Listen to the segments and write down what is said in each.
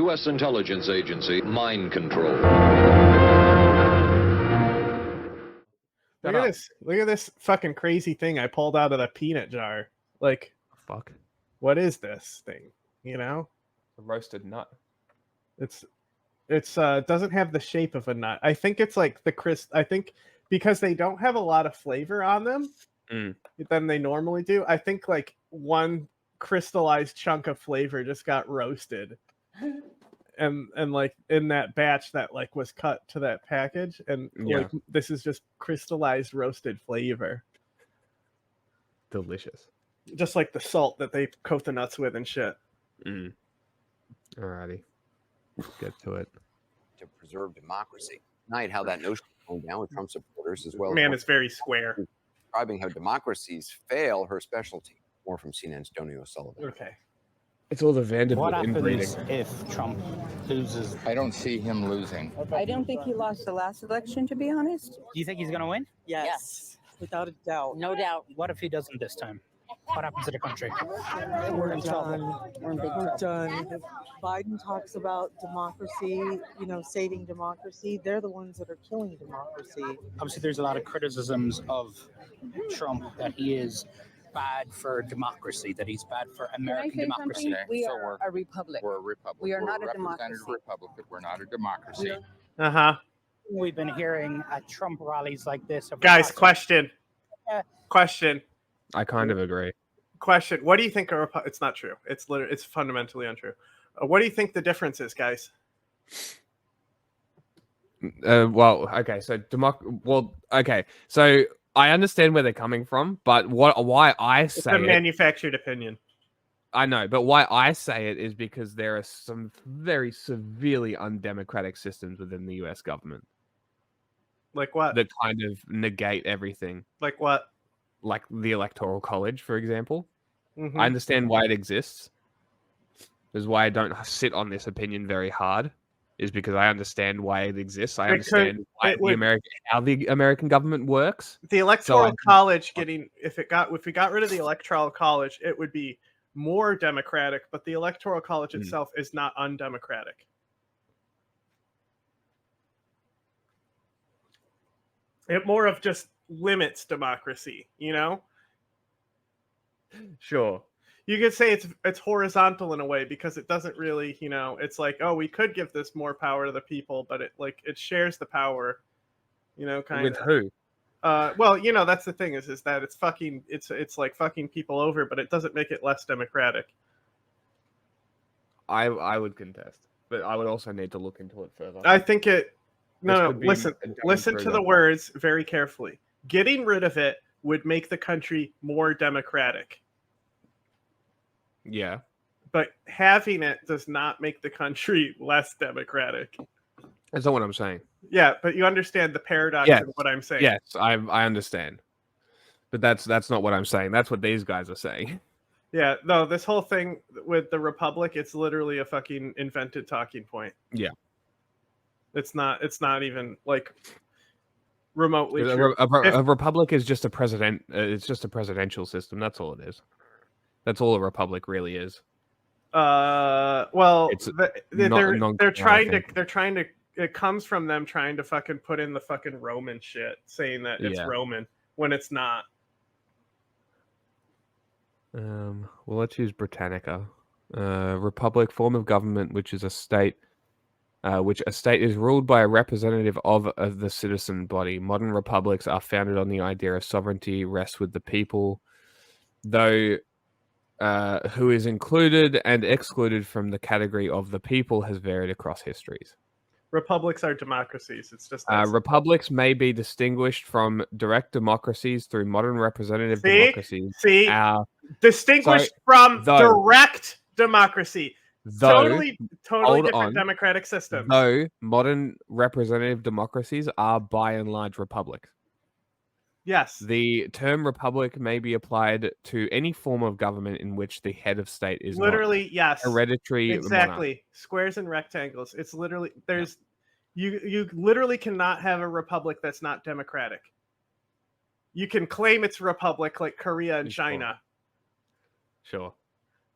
U.S. intelligence agency mind control. Look at this fucking crazy thing I pulled out of the peanut jar. Like, fuck. What is this thing? You know? A roasted nut. It's doesn't have the shape of a nut. I think it's like I think because they don't have a lot of flavor on them than they normally do. I think like one crystallized chunk of flavor just got roasted. And like in that batch that like was cut to that package, and like this is just crystallized roasted flavor. Delicious. Just like the salt that they coat the nuts with and shit. Alrighty, let's get to it. To preserve democracy. Tonight, how that notion is going down with Trump supporters as well. Man, it's very square. Describing how democracies fail, her specialty. More from CNN's Tony O'Sullivan. Okay. It's all the Vanderbilt What inbreeding. happens if Trump loses? I don't see him losing. I don't think he lost the last election, to be honest. Do you think he's going to win? Yes. Without a doubt. No doubt. What if he doesn't this time? What happens to the country? We're done. We're done. If Biden talks about democracy, saving democracy, they're the ones that are killing democracy. Obviously, there's a lot of criticisms of Trump that he is bad for democracy, that he's bad for American democracy. We are a republic. We're a republic. We are We're not a representative democracy. republic. We're not a democracy. We've been hearing at Trump rallies like this. Guys, question. I kind of agree. Question. What do you think it's not true. It's fundamentally untrue. What do you think the difference is, guys? Well, okay, so so I understand where they're coming from, but why I say it's a manufactured opinion. I know, but why I say it is because there are some very severely undemocratic systems within the U.S. government. Like what? That kind of negate everything. Like what? Like the Electoral College, for example. Mm-hmm. I understand why it exists. This is why I don't sit on this opinion very hard. Is because I understand why it exists. I understand how the American government works. The Electoral College if we got rid of the Electoral College, it would be more democratic, but the Electoral College itself is not undemocratic. It more of just limits democracy, Sure. You could say it's horizontal in a way because it doesn't really, it's like, oh, we could give this more power to the people, but it shares the power, kind with of. who? Well, that's the thing is that it's like fucking people over, but it doesn't make it less democratic. I would contest, but I would also need to look into it further. I think listen to the words very carefully. Getting rid of it would make the country more democratic. Yeah. But having it does not make the country less democratic. That's not what I'm saying. Yeah, but you understand the paradox of what I'm saying. Yes, I understand. But that's not what I'm saying. That's what these guys are saying. Yeah, no, this whole thing with the Republic, it's literally a fucking invented talking point. Yeah. It's not even like remotely true. A republic is just a president. It's just a presidential system. That's all it is. That's all a republic really is. Well, they're trying to. It comes from them trying to fucking put in the fucking Roman shit, saying that it's Roman when it's not. Well, let's use Britannica. Republic, form of government, which is a state. Which a state is ruled by a representative of the citizen body. Modern republics are founded on the idea of sovereignty rests with the people, though who is included and excluded from the category of the people has varied across histories. Republics are democracies. It's just republics may be distinguished from direct democracies through modern representative democracies. Distinguished from direct democracy. Totally different democratic system. Though modern representative democracies are by and large republics. Yes. The term republic may be applied to any form of government in which the head of state is literally hereditary. Exactly. Monarch. Squares and rectangles. It's literally you literally cannot have a republic that's not democratic. You can claim it's a republic like Korea and China. Sure.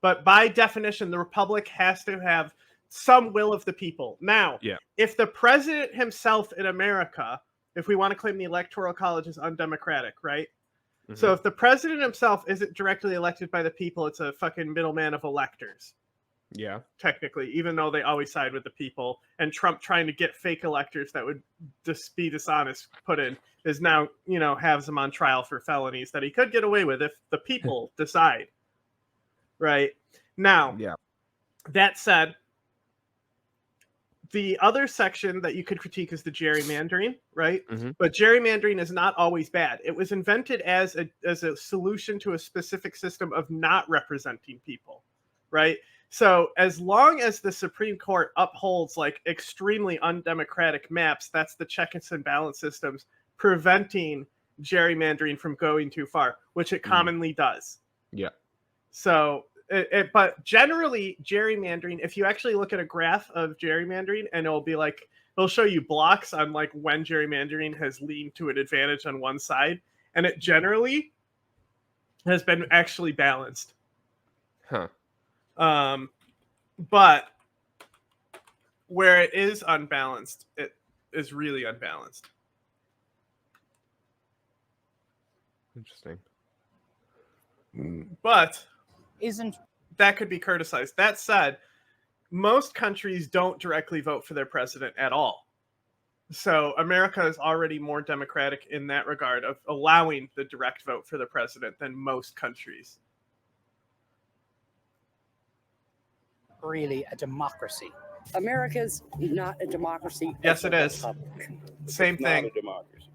But by definition, the republic has to have some will of the people. Now, Yeah. if the president himself in America, if we want to claim the Electoral College is undemocratic, right? So if the president himself isn't directly elected by the people, it's a fucking middleman of electors, Yeah. technically, even though they always side with the people. And Trump trying to get fake electors that would just be dishonest put in is now, has him on trial for felonies that he could get away with if the people decide. Right? Now, Yeah. that said, the other section that you could critique is the gerrymandering, right? But gerrymandering is not always bad. It was invented as a solution to a specific system of not representing people, right? So as long as the Supreme Court upholds like extremely undemocratic maps, that's the checks and balance systems preventing gerrymandering from going too far, which it commonly does. Yeah. So but generally gerrymandering, if you actually look at a graph of gerrymandering, and it'll show you blocks on like when gerrymandering has leaned to an advantage on one side, and it generally has been actually balanced. Huh. But where it is unbalanced, it is really unbalanced. Interesting. But Isn't that could be criticized. That said, most countries don't directly vote for their president at all. So America is already more democratic in that regard of allowing the direct vote for the president than most countries. really a democracy? America's not a democracy. Yes, it's a it is. republic. Same It's thing. not a democracy.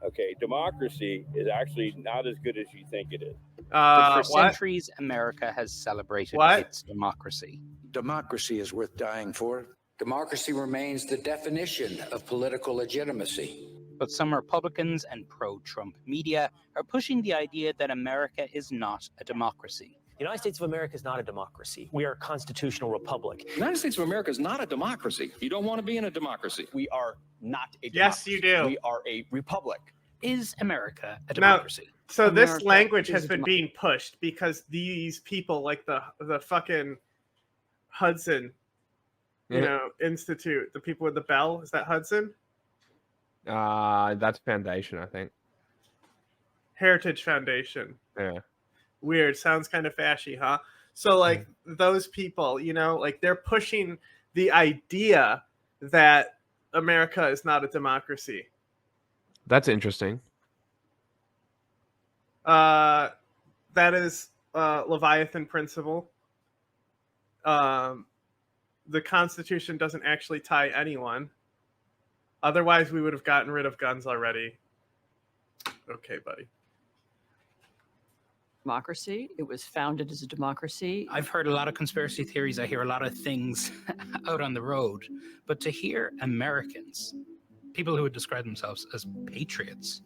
Okay, democracy is actually not as good as you think it is. But for What? centuries, America has celebrated What? its democracy. Democracy is worth dying for. Democracy remains the definition of political legitimacy. But some Republicans and pro-Trump media are pushing the idea that America is not a democracy. The United States of America is not a democracy. We are a constitutional republic. The United States of America is not a democracy. You don't want to be in a democracy. We are not a democracy. Yes, you do. We are a republic. Is America a Now, democracy? so this America language is has a been being pushed because these people like the fucking Hudson, Institute, the people with the bell, is that Hudson? That's Foundation, I think. Heritage Foundation. Yeah. Weird. Sounds kind of fashy, huh? So like those people, like they're pushing the idea that America is not a democracy. That's interesting. That is Leviathan principle. The Constitution doesn't actually tie anyone. Otherwise, we would have gotten rid of guns already. Okay, buddy. Democracy. It was founded as a democracy. I've heard a lot of conspiracy theories. I hear a lot of things out on the road. But to hear Americans, people who would describe themselves as patriots,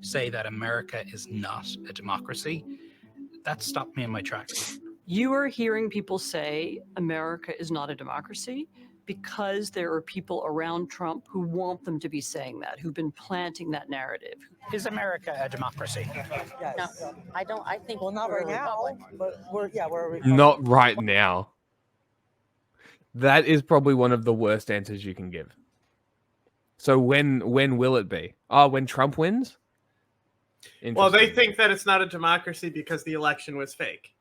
say that America is not a democracy, that stopped me in my tracks. You are hearing people say America is not a democracy because there are people around Trump who want them to be saying that, who've been planting that narrative. Is America a democracy? Yes. No, I don't. I think Well, not we're right a now, republic. but we're a republic. Not right now. That is probably one of the worst answers you can give. So when will it be? Oh, when Trump wins? Well, they Interesting. think that it's not a democracy because the election was fake.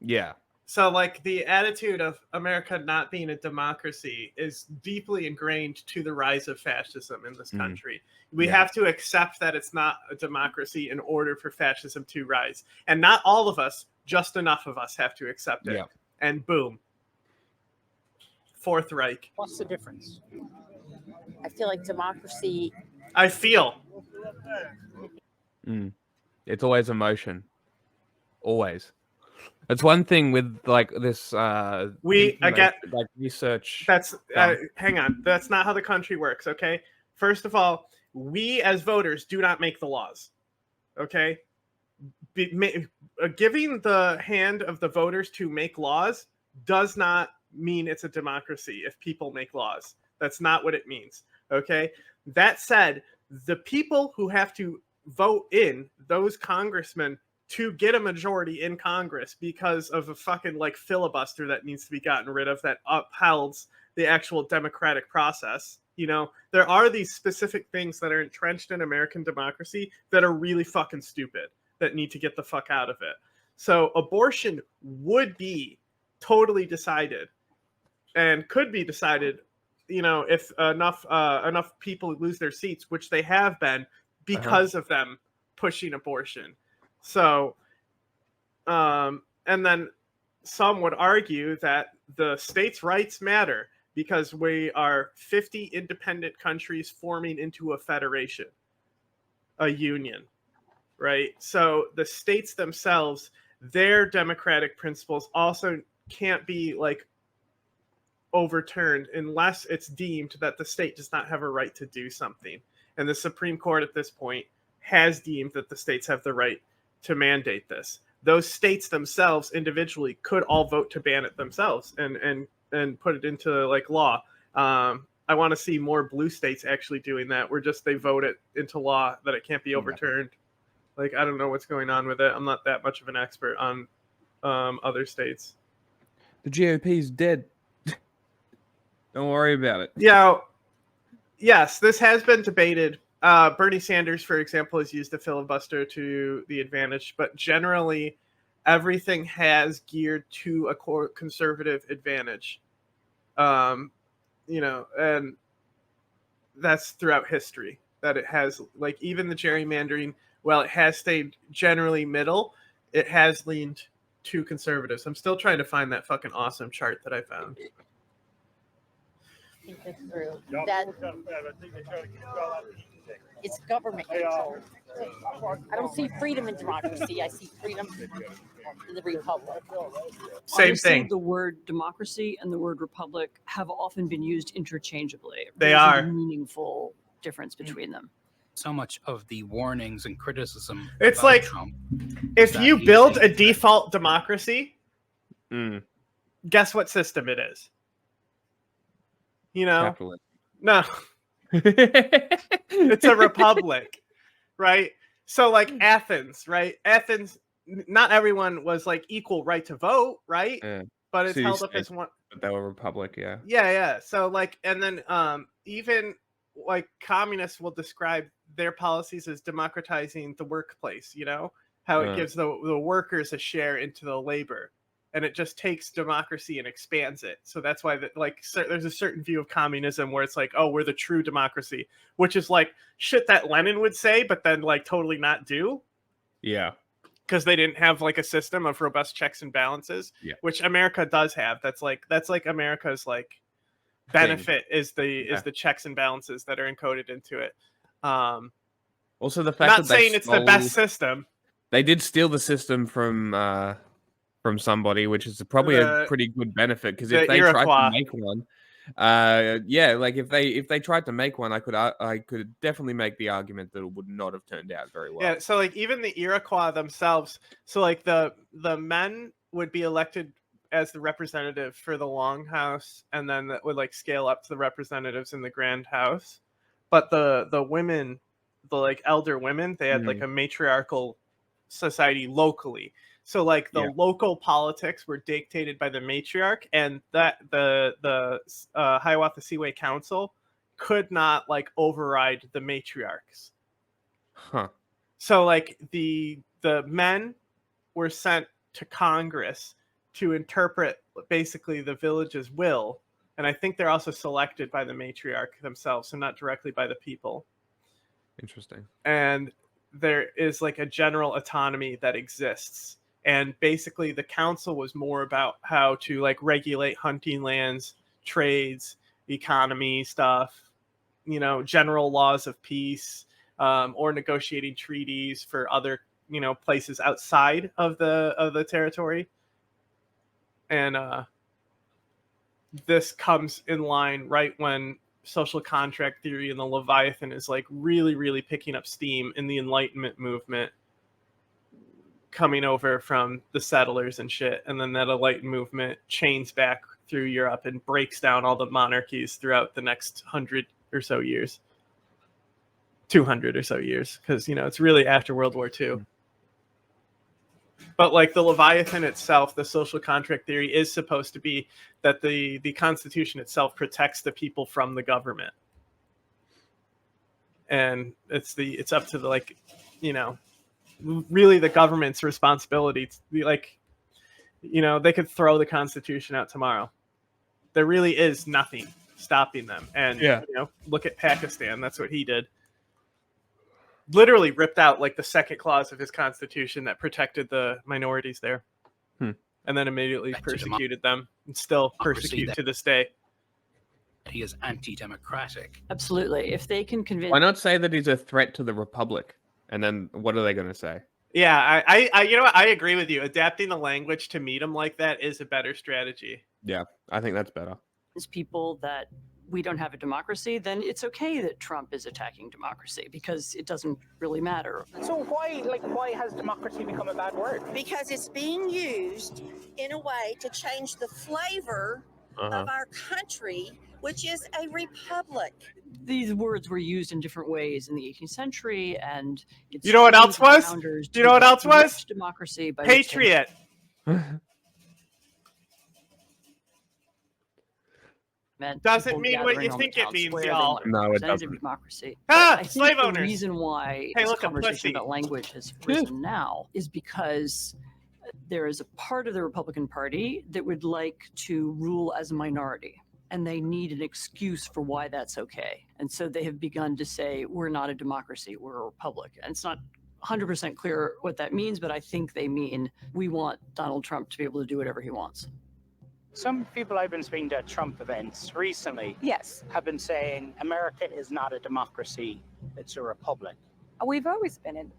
Yeah. So, like, the attitude of America not being a democracy is deeply ingrained to the rise of fascism in this country. We have to accept that it's not a democracy in order for fascism to rise. And not all of us, just enough of us have to accept it. Yeah. And boom. Fourth Reich. What's the difference? I feel like democracy. I feel. It's always emotion. Always. It's one thing with like this I information, get like research. that's hang on. That's not how the country works, okay? First of all, we as voters do not make the laws. Okay? Giving the hand of the voters to make laws does not mean it's a democracy if people make laws. That's not what it means. Okay? That said, the people who have to vote in those congressmen to get a majority in Congress because of a fucking like filibuster that needs to be gotten rid of that upholds the actual democratic process. You know, there are these specific things that are entrenched in American democracy that are really fucking stupid that need to get the fuck out of it. So abortion would be totally decided and could be decided, you know, if enough people lose their seats, which they have been because of them pushing abortion. So, and then some would argue that the states' rights matter because we are 50 independent countries forming into a federation, a union, right? So the states themselves, their democratic principles also can't be like overturned unless it's deemed that the state does not have a right to do something. And the Supreme Court at this point has deemed that the states have the right to mandate this. Those states themselves individually could all vote to ban it themselves and put it into like law. I want to see more blue states actually doing that, where just they vote it into law that it can't be overturned. Like, I don't know what's going on with it. I'm not that much of an expert on other states. The GOP's dead. Don't worry about it. Yeah. Yes, this has been debated. Bernie Sanders, for example, has used the filibuster to the advantage, but generally everything has geared to a conservative advantage. You know, and that's throughout history that it has, like, even the gerrymandering, while it has stayed generally middle, it has leaned to conservatives. I'm still trying to find that fucking awesome chart that I found. Think this through. That it's government control. I don't see freedom in democracy. I see freedom in the republic. Same Honestly, thing. The word democracy and the word republic have often been used interchangeably. They There isn't are. a meaningful difference between them. So much of the warnings and criticism. It's about like, Trump if that you he build a thinks that- default democracy, guess what system it is? You know? Capitalism. No. It's a republic, right? So like Athens, right? Athens, not everyone was like equal right to vote, right? Yeah. But it's City held up states, as one. But they were republic, yeah. Yeah. So like, and then even like communists will describe their policies as democratizing the workplace, you know? How it gives the workers a share into the labor. And it just takes democracy and expands it. So that's why there's a certain view of communism where it's like, oh, we're the true democracy, which is like shit that Lenin would say, but then like totally not do. Yeah. Because they didn't have like a system of robust checks and balances, which America does have. That's like America's like benefit is the checks and balances that are encoded into it. Also, the fact not that they saying it's the best system. They did steal the system from somebody, which is probably a pretty good benefit, because if they tried to make one, like if they tried to make one, I could definitely make the argument that it would not have turned out very well. Yeah, so like even the Iroquois themselves, so like the men would be elected as the representative for the Long House, and then that would like scale up to the representatives in the Grand House. But the women, the like elder women, they had like a matriarchal society locally. So like the local politics were dictated by the matriarch, and that the Hiawatha Seaway Council could not like override the matriarchs. Huh. So like the men were sent to Congress to interpret basically the village's will, and I think they're also selected by the matriarch themselves, so not directly by the people. Interesting. And there is like a general autonomy that exists. And basically the council was more about how to like regulate hunting lands, trades, economy stuff, you know, general laws of peace, or negotiating treaties for other, you know, places outside of the territory. And this comes in line right when social contract theory and the Leviathan is like really, really picking up steam in the Enlightenment movement, coming over from the settlers and shit. And then that Enlightenment movement chains back through Europe and breaks down all the monarchies throughout the next 100 or so years, 200 or so years. Because, you know, it's really after World War II. But like the Leviathan itself, the social contract theory is supposed to be that the Constitution itself protects the people from the government. And it's up to the, like, you know, really the government's responsibility to be like, you know, they could throw the Constitution out tomorrow. There really is nothing stopping them. And, you know, look at Pakistan. That's what he did. Literally ripped out like the second clause of his constitution that protected the minorities there. And then immediately persecuted them and still persecute to this day. He is anti-democratic. Absolutely. If they can convince... Why not say that he's a threat to the Republic? And then what are they going to say? Yeah, I you know what? I agree with you. Adapting the language to meet them like that is a better strategy. Yeah, I think that's better. People that we don't have a democracy, then it's okay that Trump is attacking democracy because it doesn't really matter. So why has democracy become a bad word? Because it's being used in a way to change the flavor of our country, which is a republic. These words were used in different ways in the 18th century, and you know what else was? You know what else was? Democracy. By Patriot. Doesn't mean what you think it means, y'all. No, it doesn't. Democracy. Ah, I think slave the owners. reason why Hey, this look, a conversation pussy. about language has risen now is because there is a part of the Republican Party that would like to rule as a minority, and they need an excuse for why that's okay. And so they have begun to say, we're not a democracy, we're a republic. And it's not 100% clear what that means, but I think they mean we want Donald Trump to be able to do whatever he wants. Some people I've been speaking to at Trump events recently have been saying America is not a democracy, it's a republic. We've always been in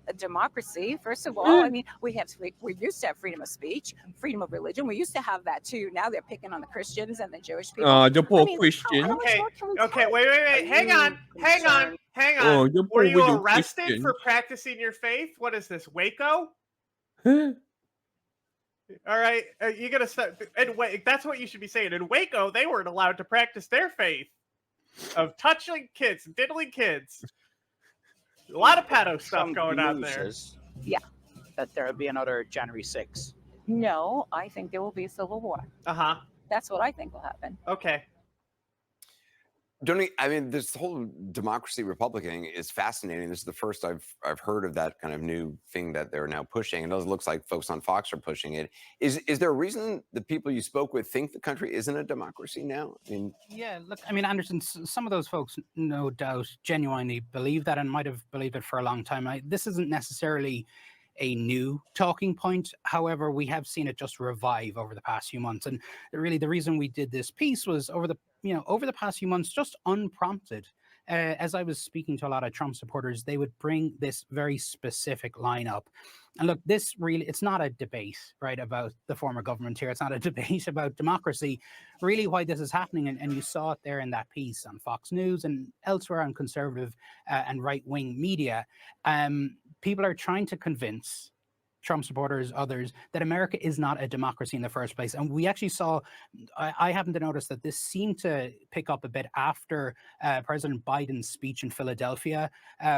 a democracy. First of all, I mean, we used to have freedom of speech, freedom of religion. We used to have that too. Now they're picking on the Christians and the Jewish people. Oh, the poor Christian. Okay, wait. Hang on. Oh, you Were you poor arrested Christian. for practicing your faith? What is this, Waco? All right, you gotta start. And that's what you should be saying. In Waco, they weren't allowed to practice their faith of touching kids, diddling kids. A lot of pedo stuff going on there. Yeah, that there will be another January 6th. No, I think there will be a civil war. That's what I think will happen. Okay. I mean, this whole democracy republic thing is fascinating. This is the first I've heard of that kind of new thing that they're now pushing. And it looks like folks on Fox are pushing it. Is there a reason the people you spoke with think the country isn't a democracy now? I mean, yeah, look, I mean, Anderson, some of those folks no doubt genuinely believe that and might have believed it for a long time. This isn't necessarily a new talking point. However, we have seen it just revive over the past few months. And really the reason we did this piece was over the past few months, just unprompted. As I was speaking to a lot of Trump supporters, they would bring this very specific line up. And look, this really, it's not a debate, right, about the form of government here. It's not a debate about democracy. Really why this is happening, and you saw it there in that piece on Fox News and elsewhere on conservative and right-wing media, people are trying to convince Trump supporters, others, that America is not a democracy in the first place. And we actually saw, I happen to notice that this seemed to pick up a bit after President Biden's speech in Philadelphia,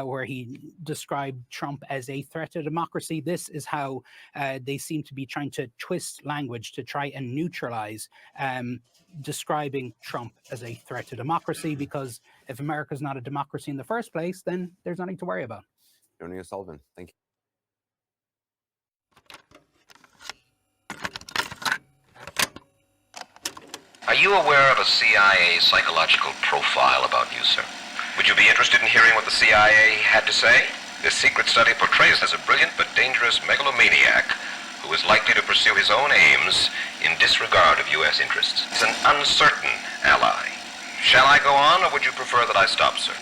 where he described Trump as a threat to democracy. This is how they seem to be trying to twist language to try and neutralize describing Trump as a threat to democracy, because if America is not a democracy in the first place, then there's nothing to worry about. Tony Sullivan, thank you. Are you aware of a CIA psychological profile about you, sir? Would you be interested in hearing what the CIA had to say? This secret study portrays as a brilliant but dangerous megalomaniac who is likely to pursue his own aims in disregard of U.S. interests. He's an uncertain ally. Shall I go on, or would you prefer that I stop, sir?